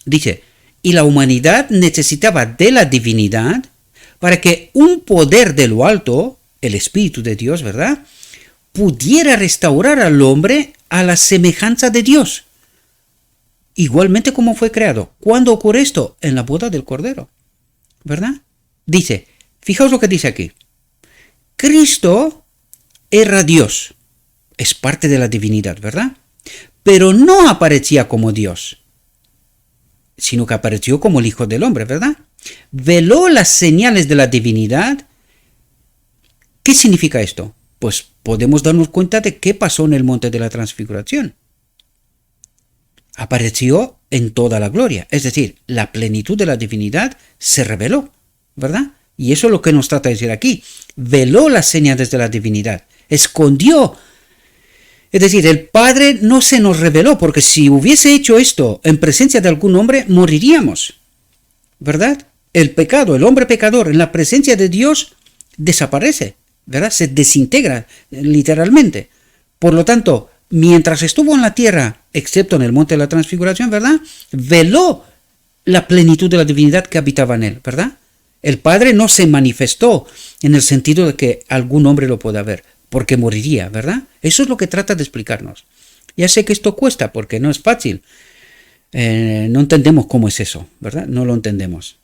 Dice, y la humanidad necesitaba de la divinidad para que un poder de lo alto, el Espíritu de Dios, ¿verdad?, pudiera restaurar al hombre a la semejanza de Dios, igualmente como fue creado. ¿Cuándo ocurre esto? En la boda del Cordero, ¿verdad? Dice, fijaos lo que dice aquí. Cristo era Dios, es parte de la divinidad, ¿verdad? Pero no aparecía como Dios, sino que apareció como el Hijo del Hombre, ¿verdad? Veló las señales de la divinidad. ¿Qué significa esto? Pues podemos darnos cuenta de qué pasó en el monte de la transfiguración. Apareció en toda la gloria, es decir, la plenitud de la divinidad se reveló, ¿verdad? Y eso es lo que nos trata de decir aquí. Veló las señales de la divinidad, escondió. Es decir, el Padre no se nos reveló, porque si hubiese hecho esto en presencia de algún hombre, moriríamos, ¿verdad? El pecado, el hombre pecador, en la presencia de Dios, desaparece, ¿verdad? Se desintegra, literalmente. Por lo tanto, mientras estuvo en la tierra, excepto en el monte de la transfiguración, ¿verdad?, veló la plenitud de la divinidad que habitaba en él, ¿verdad? El Padre no se manifestó en el sentido de que algún hombre lo pueda ver, porque moriría, ¿verdad? Eso es lo que trata de explicarnos. Ya sé que esto cuesta, porque no es fácil. No entendemos cómo es eso, ¿verdad? No lo entendemos.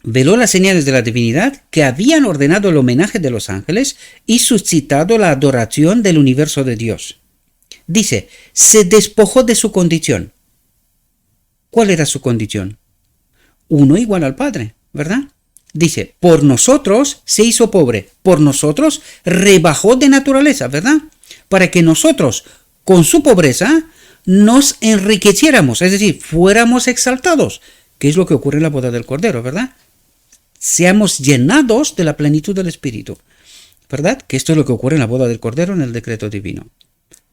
Veló las señales de la divinidad que habían ordenado el homenaje de los ángeles y suscitado la adoración del universo de Dios. Dice, se despojó de su condición. ¿Cuál era su condición? Uno igual al Padre, ¿verdad? Dice, por nosotros se hizo pobre, por nosotros rebajó de naturaleza, ¿verdad? Para que nosotros, con su pobreza, nos enriqueciéramos, es decir, fuéramos exaltados, que es lo que ocurre en la boda del Cordero, ¿verdad? Seamos llenados de la plenitud del Espíritu, ¿verdad? Que esto es lo que ocurre en la boda del Cordero en el decreto divino.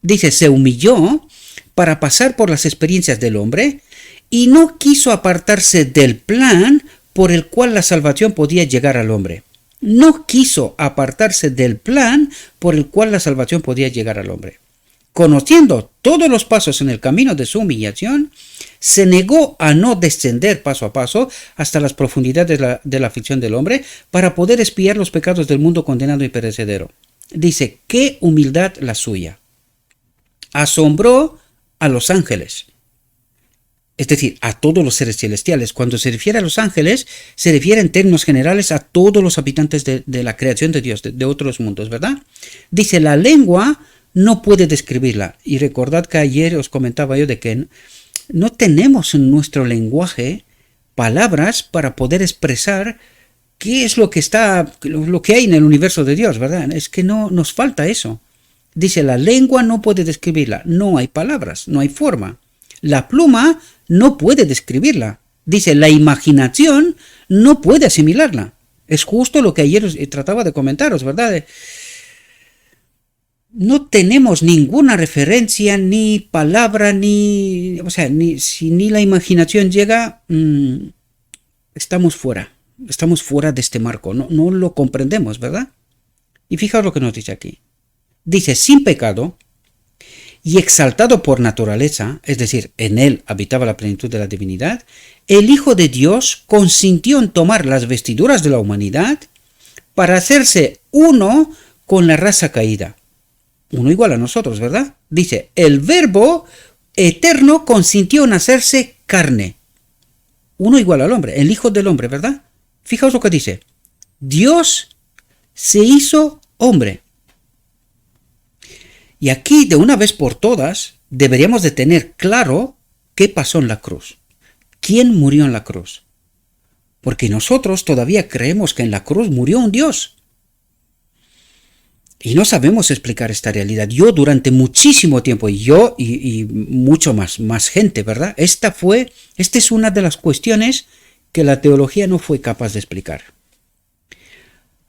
Dice, se humilló para pasar por las experiencias del hombre y no quiso apartarse del plan por el cual la salvación podía llegar al hombre. No quiso apartarse del plan por el cual la salvación podía llegar al hombre. Conociendo todos los pasos en el camino de su humillación, se negó a no descender paso a paso hasta las profundidades de la aflicción del hombre para poder expiar los pecados del mundo condenado y perecedero. Dice, qué humildad la suya. Asombró a los ángeles, es decir, a todos los seres celestiales. Cuando se refiere a los ángeles, se refiere en términos generales a todos los habitantes de la creación de Dios, de otros mundos, ¿verdad? Dice, la lengua no puede describirla. Y recordad que ayer os comentaba yo de que no tenemos en nuestro lenguaje palabras para poder expresar qué es lo que hay en el universo de Dios, ¿verdad? Es que no nos falta eso. Dice, la lengua no puede describirla, no hay palabras, no hay forma. La pluma no puede describirla. Dice, la imaginación no puede asimilarla. Es justo lo que ayer trataba de comentaros, ¿verdad? No tenemos ninguna referencia, ni palabra, si ni la imaginación llega, estamos fuera de este marco, no lo comprendemos, ¿verdad? Y fijaos lo que nos dice aquí. Dice, sin pecado y exaltado por naturaleza, es decir, en él habitaba la plenitud de la divinidad, el Hijo de Dios consintió en tomar las vestiduras de la humanidad para hacerse uno con la raza caída. Uno igual a nosotros, ¿verdad? Dice, el Verbo eterno consintió en hacerse carne. Uno igual al hombre, el Hijo del Hombre, ¿verdad? Fijaos lo que dice. Dios se hizo hombre. Y aquí, de una vez por todas, deberíamos de tener claro qué pasó en la cruz. ¿Quién murió en la cruz? Porque nosotros todavía creemos que en la cruz murió un Dios. Y no sabemos explicar esta realidad. Yo durante muchísimo tiempo, y mucho más gente, ¿verdad? Esta es una de las cuestiones que la teología no fue capaz de explicar.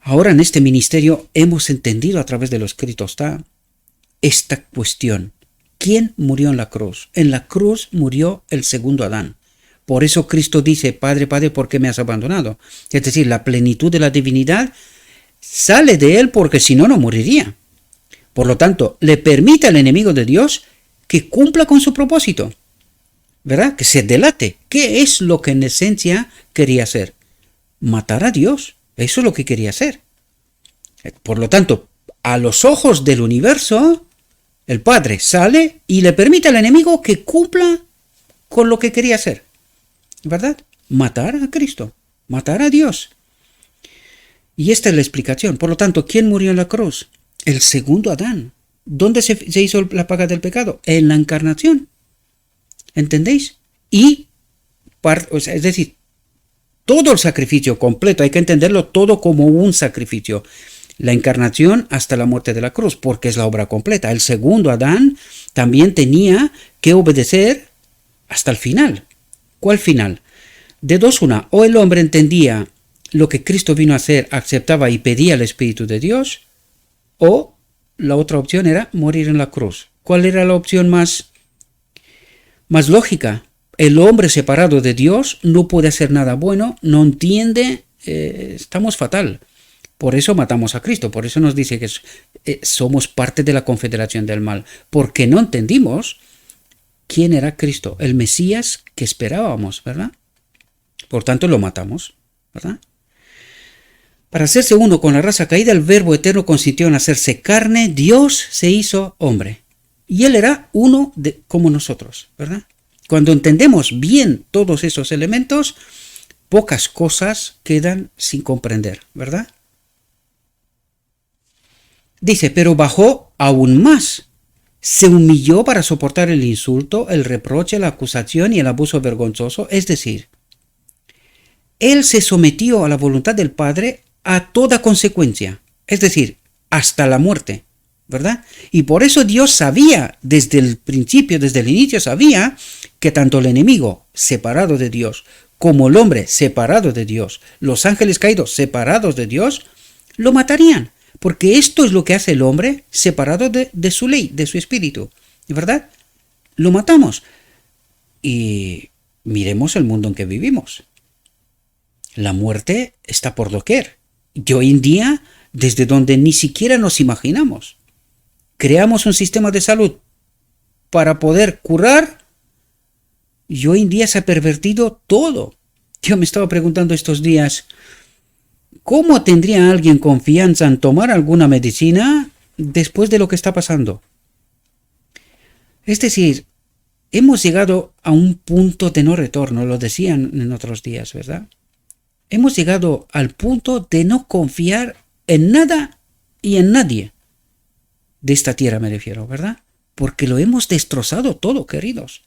Ahora en este ministerio hemos entendido a través de lo escrito está esta cuestión. ¿Quién murió en la cruz? En la cruz murió el segundo Adán. Por eso Cristo dice, Padre, Padre, ¿por qué me has abandonado? Es decir, la plenitud de la divinidad sale de él porque si no, no moriría. Por lo tanto, le permite al enemigo de Dios que cumpla con su propósito. ¿verdad? Que se delate. ¿Qué es lo que en esencia quería hacer? Matar a Dios. Eso es lo que quería hacer. Por lo tanto, a los ojos del universo, el Padre sale y le permite al enemigo que cumpla con lo que quería hacer. ¿Verdad? Matar a Cristo. Matar a Dios. Y esta es la explicación. Por lo tanto, ¿quién murió en la cruz? El segundo Adán. ¿Dónde se hizo la paga del pecado? En la encarnación. ¿Entendéis? Y, es decir, todo el sacrificio completo, hay que entenderlo todo como un sacrificio. La encarnación hasta la muerte de la cruz, porque es la obra completa. El segundo Adán también tenía que obedecer hasta el final. ¿Cuál final? De dos una, o el hombre entendía lo que Cristo vino a hacer, aceptaba y pedía al Espíritu de Dios, o la otra opción era morir en la cruz. ¿Cuál era la opción más lógica? El hombre separado de Dios no puede hacer nada bueno, no entiende, estamos fatal. Por eso matamos a Cristo, por eso nos dice que somos parte de la confederación del mal, porque no entendimos quién era Cristo, el Mesías que esperábamos, ¿verdad? Por tanto lo matamos, ¿verdad? Para hacerse uno con la raza caída, el Verbo eterno consintió en hacerse carne, Dios se hizo hombre. Y Él era uno como nosotros, ¿verdad? Cuando entendemos bien todos esos elementos, pocas cosas quedan sin comprender, ¿verdad? Dice, pero bajó aún más. Se humilló para soportar el insulto, el reproche, la acusación y el abuso vergonzoso. Es decir, Él se sometió a la voluntad del Padre a toda consecuencia, es decir, hasta la muerte, ¿verdad? Y por eso Dios sabía, desde el principio, desde el inicio, sabía que tanto el enemigo separado de Dios, como el hombre separado de Dios, los ángeles caídos separados de Dios, lo matarían, porque esto es lo que hace el hombre separado de su ley, de su espíritu, ¿verdad? Lo matamos. Y miremos el mundo en que vivimos. La muerte está por doquier. Y hoy en día, desde donde ni siquiera nos imaginamos, creamos un sistema de salud para poder curar, y hoy en día se ha pervertido todo. Yo me estaba preguntando estos días, ¿cómo tendría alguien confianza en tomar alguna medicina después de lo que está pasando? Es decir, hemos llegado a un punto de no retorno, lo decían en otros días, ¿verdad? Hemos llegado al punto de no confiar en nada y en nadie. De esta tierra me refiero, ¿verdad? Porque lo hemos destrozado todo, queridos.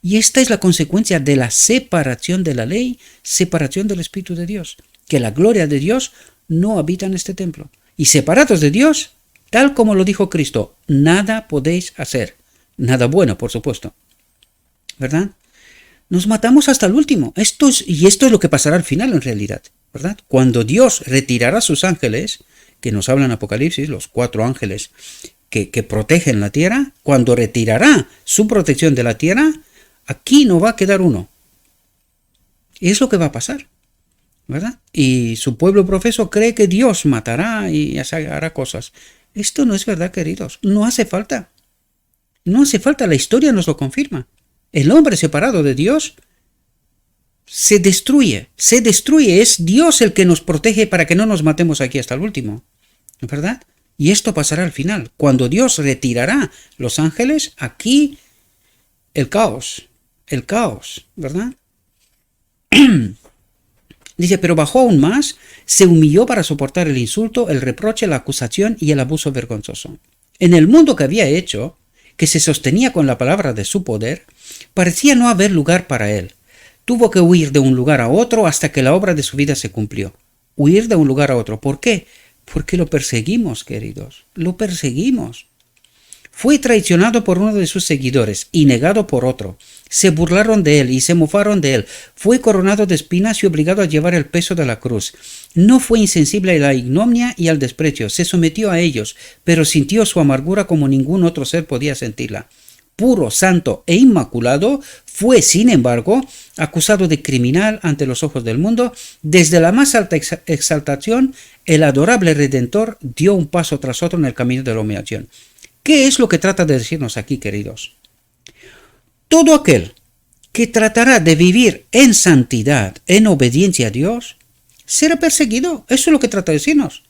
Y esta es la consecuencia de la separación de la ley, separación del Espíritu de Dios. Que la gloria de Dios no habita en este templo. Y separados de Dios, tal como lo dijo Cristo, nada podéis hacer. Nada bueno, por supuesto. ¿Verdad? Nos matamos hasta el último. Esto es lo que pasará al final en realidad, ¿verdad? Cuando Dios retirará a sus ángeles, que nos habla en Apocalipsis, los 4 ángeles que protegen la tierra, cuando retirará su protección de la tierra, aquí no va a quedar uno. Es lo que va a pasar, ¿verdad? Y su pueblo profeso cree que Dios matará y hará cosas. Esto no es verdad, queridos. No hace falta. No hace falta, la historia nos lo confirma. El hombre separado de Dios se destruye, es Dios el que nos protege para que no nos matemos aquí hasta el último, ¿verdad? Y esto pasará al final, cuando Dios retirará los ángeles, aquí el caos, ¿verdad? Dice, pero bajó aún más, se humilló para soportar el insulto, el reproche, la acusación y el abuso vergonzoso. En el mundo que había hecho, que se sostenía con la palabra de su poder, parecía no haber lugar para él. Tuvo que huir de un lugar a otro hasta que la obra de su vida se cumplió. Huir de un lugar a otro. ¿Por qué? Porque lo perseguimos, queridos. Lo perseguimos. Fue traicionado por uno de sus seguidores y negado por otro. Se burlaron de él y se mofaron de él. Fue coronado de espinas y obligado a llevar el peso de la cruz. No fue insensible a la ignominia y al desprecio. Se sometió a ellos, pero sintió su amargura como ningún otro ser podía sentirla. Puro, santo e inmaculado, fue, sin embargo, acusado de criminal ante los ojos del mundo. Desde la más alta exaltación, el adorable Redentor dio un paso tras otro en el camino de la humillación. ¿Qué es lo que trata de decirnos aquí, queridos? Todo aquel que tratará de vivir en santidad, en obediencia a Dios, será perseguido. Eso es lo que trata de decirnos.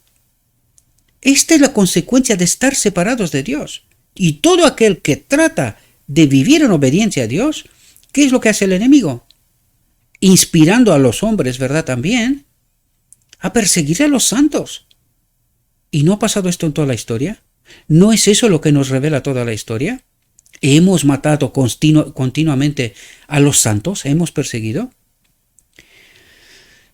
Esta es la consecuencia de estar separados de Dios. Y todo aquel que trata de vivir en obediencia a Dios, ¿qué es lo que hace el enemigo? Inspirando a los hombres, ¿verdad? También a perseguir a los santos. ¿Y no ha pasado esto en toda la historia? ¿No es eso lo que nos revela toda la historia? ¿Hemos matado continuamente a los santos? ¿Hemos perseguido?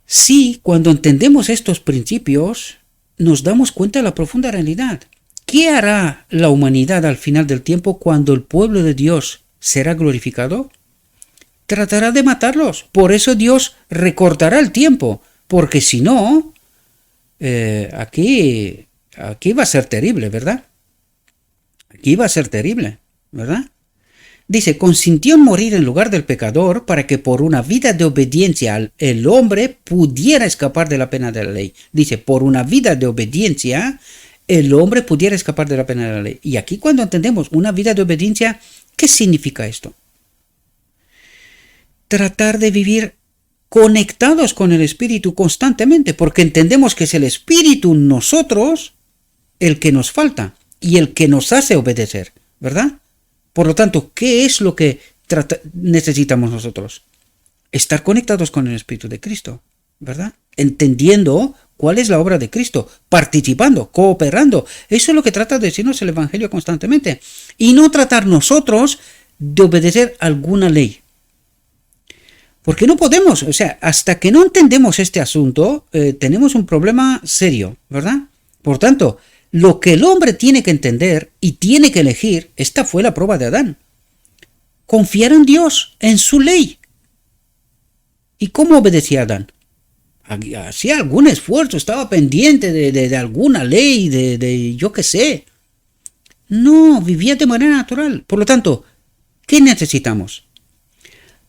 Sí, cuando entendemos estos principios, nos damos cuenta de la profunda realidad. ¿Qué hará la humanidad al final del tiempo cuando el pueblo de Dios será glorificado? Tratará de matarlos. Por eso Dios recortará el tiempo, porque si no, aquí va a ser terrible, ¿verdad? Aquí va a ser terrible, ¿verdad? Dice, consintió en morir en lugar del pecador para que por una vida de obediencia el hombre pudiera escapar de la pena de la ley. Dice, por una vida de obediencia el hombre pudiera escapar de la pena de la ley. Y aquí cuando entendemos una vida de obediencia, ¿qué significa esto? Tratar de vivir conectados con el Espíritu constantemente, porque entendemos que es el Espíritu en nosotros el que nos falta y el que nos hace obedecer, ¿verdad? Por lo tanto, ¿qué es lo que necesitamos nosotros? Estar conectados con el Espíritu de Cristo, ¿verdad? Entendiendo cuál es la obra de Cristo, participando, cooperando. Eso es lo que trata de decirnos el Evangelio constantemente. Y no tratar nosotros de obedecer alguna ley. Porque no podemos, o sea, hasta que no entendemos este asunto, tenemos un problema serio, ¿verdad? Por tanto, lo que el hombre tiene que entender y tiene que elegir, esta fue la prueba de Adán. Confiar en Dios, en su ley. ¿Y cómo obedecía Adán? Hacía algún esfuerzo, estaba pendiente de alguna ley, de yo qué sé. No, vivía de manera natural. Por lo tanto, ¿qué necesitamos?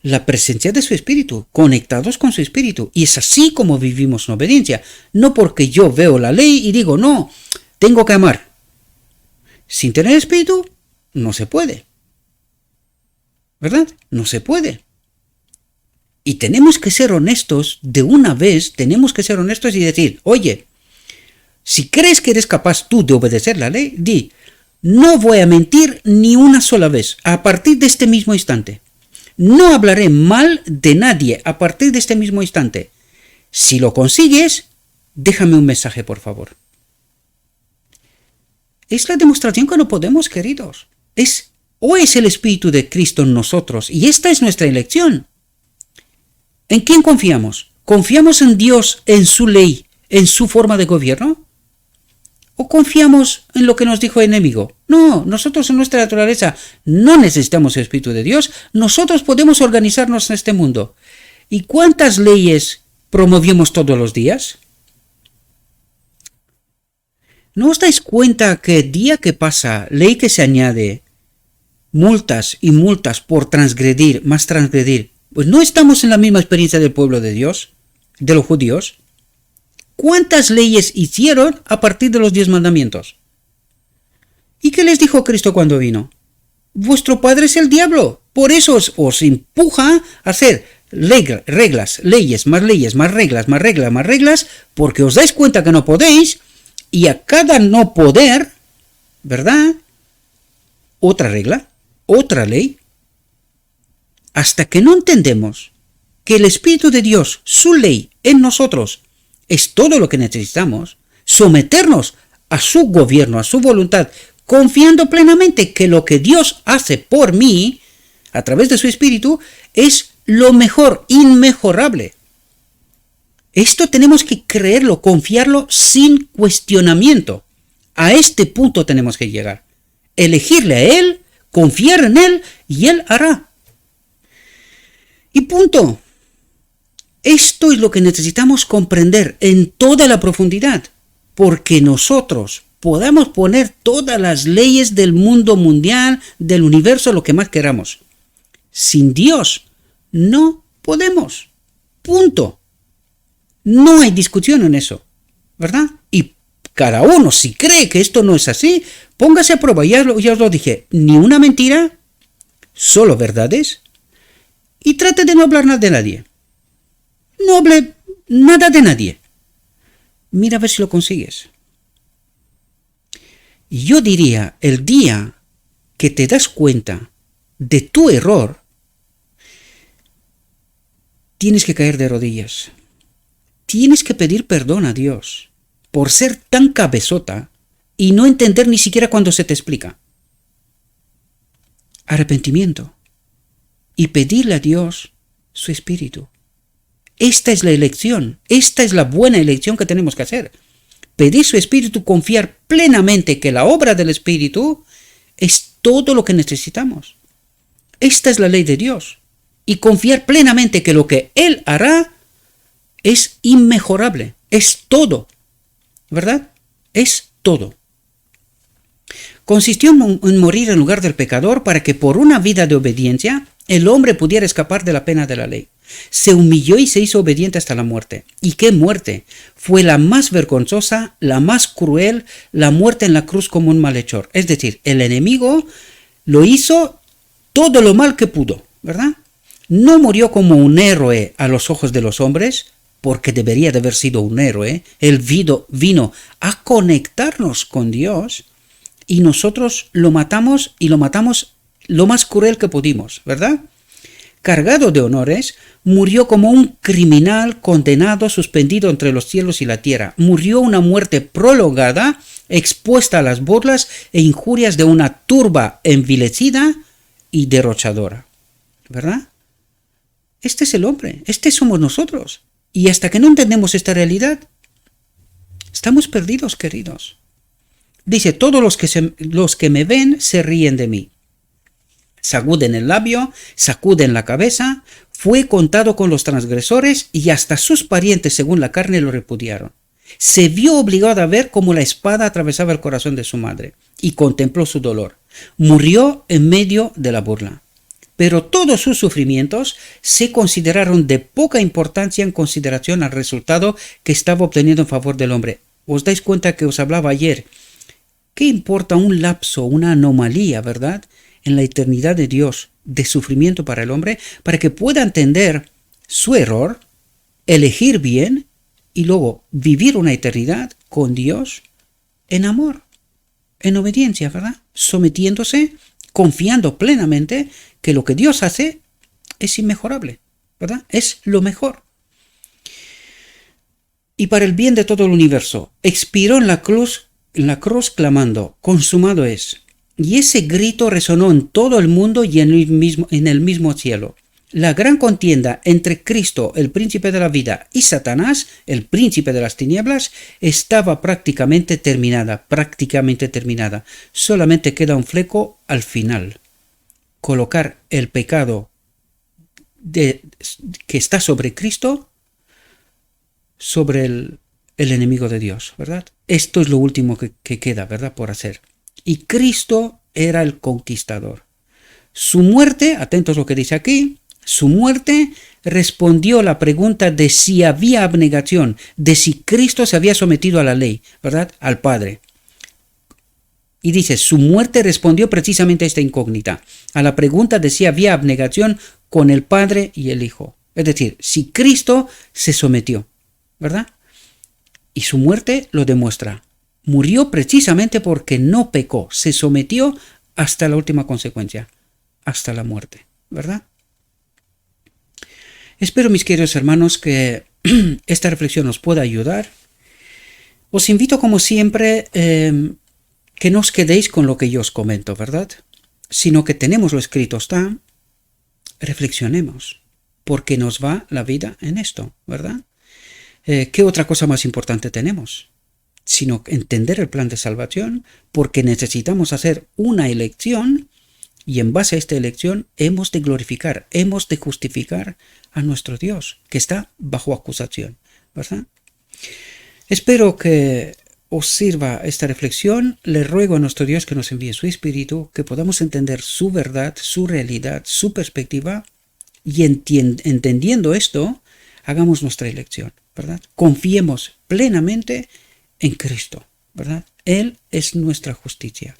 La presencia de su Espíritu, conectados con su Espíritu. Y es así como vivimos en obediencia. No porque yo veo la ley y digo, no, tengo que amar. Sin tener Espíritu, no se puede. ¿Verdad? No se puede. Y tenemos que ser honestos de una vez, tenemos que ser honestos y decir, oye, si crees que eres capaz tú de obedecer la ley, di, no voy a mentir ni una sola vez a partir de este mismo instante. No hablaré mal de nadie a partir de este mismo instante. Si lo consigues, déjame un mensaje, por favor. Es la demostración que no podemos, queridos. O es el Espíritu de Cristo en nosotros, y esta es nuestra elección. ¿En quién confiamos? ¿Confiamos en Dios, en su ley, en su forma de gobierno? ¿O confiamos en lo que nos dijo el enemigo? No, nosotros en nuestra naturaleza no necesitamos el Espíritu de Dios. Nosotros podemos organizarnos en este mundo. ¿Y cuántas leyes promovemos todos los días? ¿No os dais cuenta que día que pasa, ley que se añade, multas y multas por transgredir, más transgredir? Pues no estamos en la misma experiencia del pueblo de Dios, de los judíos. ¿Cuántas leyes hicieron a partir de los 10 mandamientos? ¿Y qué les dijo Cristo cuando vino? Vuestro padre es el diablo, por eso os empuja a hacer reglas, leyes, más reglas, más reglas, más reglas, porque os dais cuenta que no podéis, y a cada no poder, ¿verdad? Otra regla, otra ley. Hasta que no entendemos que el Espíritu de Dios, su ley en nosotros, es todo lo que necesitamos, someternos a su gobierno, a su voluntad, confiando plenamente que lo que Dios hace por mí, a través de su Espíritu, es lo mejor, inmejorable. Esto tenemos que creerlo, confiarlo sin cuestionamiento. A este punto tenemos que llegar. Elegirle a Él, confiar en Él, y Él hará. Y punto. Esto es lo que necesitamos comprender en toda la profundidad, porque nosotros podamos poner todas las leyes del mundo mundial, del universo, lo que más queramos. Sin Dios no podemos. Punto. No hay discusión en eso, ¿verdad? Y cada uno, si cree que esto no es así, póngase a prueba. Ya os lo dije, ni una mentira, solo verdades. y trate de no hablar nada de nadie. No hable nada de nadie. Mira a ver si lo consigues. Yo diría, el día que te das cuenta de tu error, tienes que caer de rodillas. Tienes que pedir perdón a Dios por ser tan cabezota y no entender ni siquiera cuando se te explica. Arrepentimiento. Y pedirle a Dios su espíritu. Esta es la elección. Esta es la buena elección que tenemos que hacer. Pedir su espíritu, confiar plenamente que la obra del espíritu es todo lo que necesitamos. Esta es la ley de Dios. Y confiar plenamente que lo que Él hará es inmejorable. Es todo. ¿Verdad? Es todo. Consistió en morir en lugar del pecador para que por una vida de obediencia el hombre pudiera escapar de la pena de la ley. Se humilló y se hizo obediente hasta la muerte. ¿Y qué muerte? Fue la más vergonzosa, la más cruel, la muerte en la cruz como un malhechor. Es decir, el enemigo lo hizo todo lo mal que pudo, ¿verdad? No murió como un héroe a los ojos de los hombres, porque debería de haber sido un héroe. Él vino a conectarnos con Dios y nosotros lo matamos y lo matamos lo más cruel que pudimos, ¿verdad? Cargado de honores, murió como un criminal condenado, suspendido entre los cielos y la tierra. Murió una muerte prolongada, expuesta a las burlas e injurias de una turba envilecida y derrochadora, ¿verdad? Este es el hombre, este somos nosotros. Y hasta que no entendemos esta realidad, estamos perdidos, queridos. Dice, todos los que me ven se ríen de mí. Sacuden el labio, sacuden la cabeza, fue contado con los transgresores y hasta sus parientes según la carne lo repudiaron. Se vio obligado a ver cómo la espada atravesaba el corazón de su madre y contempló su dolor. Murió en medio de la burla. Pero todos sus sufrimientos se consideraron de poca importancia en consideración al resultado que estaba obteniendo en favor del hombre. ¿Os dais cuenta que os hablaba ayer? ¿Qué importa un lapso, una anomalía, verdad? En la eternidad de Dios, de sufrimiento para el hombre, para que pueda entender su error, elegir bien y luego vivir una eternidad con Dios en amor, en obediencia, ¿verdad? Sometiéndose, confiando plenamente que lo que Dios hace es inmejorable, ¿verdad? Es lo mejor. Y para el bien de todo el universo, expiró en la cruz clamando, consumado es. Y ese grito resonó en todo el mundo y en el mismo cielo. La gran contienda entre Cristo, el príncipe de la vida, y Satanás, el príncipe de las tinieblas, estaba prácticamente terminada. Solamente queda un fleco al final. Colocar el pecado que está sobre Cristo sobre el enemigo de Dios, ¿verdad? Esto es lo último que queda, ¿verdad?, por hacer. Y Cristo era el conquistador. Su muerte, atentos a lo que dice aquí, su muerte respondió a la pregunta de si había abnegación, de si Cristo se había sometido a la ley, ¿verdad?, al Padre. Y dice, su muerte respondió precisamente a esta incógnita, a la pregunta de si había abnegación con el Padre y el Hijo. Es decir, si Cristo se sometió, ¿verdad? Y su muerte lo demuestra. Murió precisamente porque no pecó, se sometió hasta la última consecuencia, hasta la muerte, ¿verdad? Espero, mis queridos hermanos, que esta reflexión os pueda ayudar. Os invito, como siempre, que no os quedéis con lo que yo os comento, ¿verdad? Sino que tenemos lo escrito está, reflexionemos, porque nos va la vida en esto, ¿verdad? ¿Qué otra cosa más importante tenemos? Sino entender el plan de salvación, porque necesitamos hacer una elección y en base a esta elección hemos de glorificar, hemos de justificar a nuestro Dios, que está bajo acusación, ¿verdad? Espero que os sirva esta reflexión. Le ruego a nuestro Dios que nos envíe su Espíritu, que podamos entender su verdad, su realidad, su perspectiva y entendiendo esto, hagamos nuestra elección, ¿verdad? Confiemos plenamente en Cristo, ¿verdad? Él es nuestra justicia.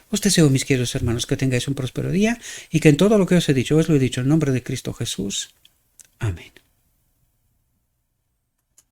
Os deseo, mis queridos hermanos, que tengáis un próspero día y que en todo lo que os he dicho, os lo he dicho en nombre de Cristo Jesús. Amén.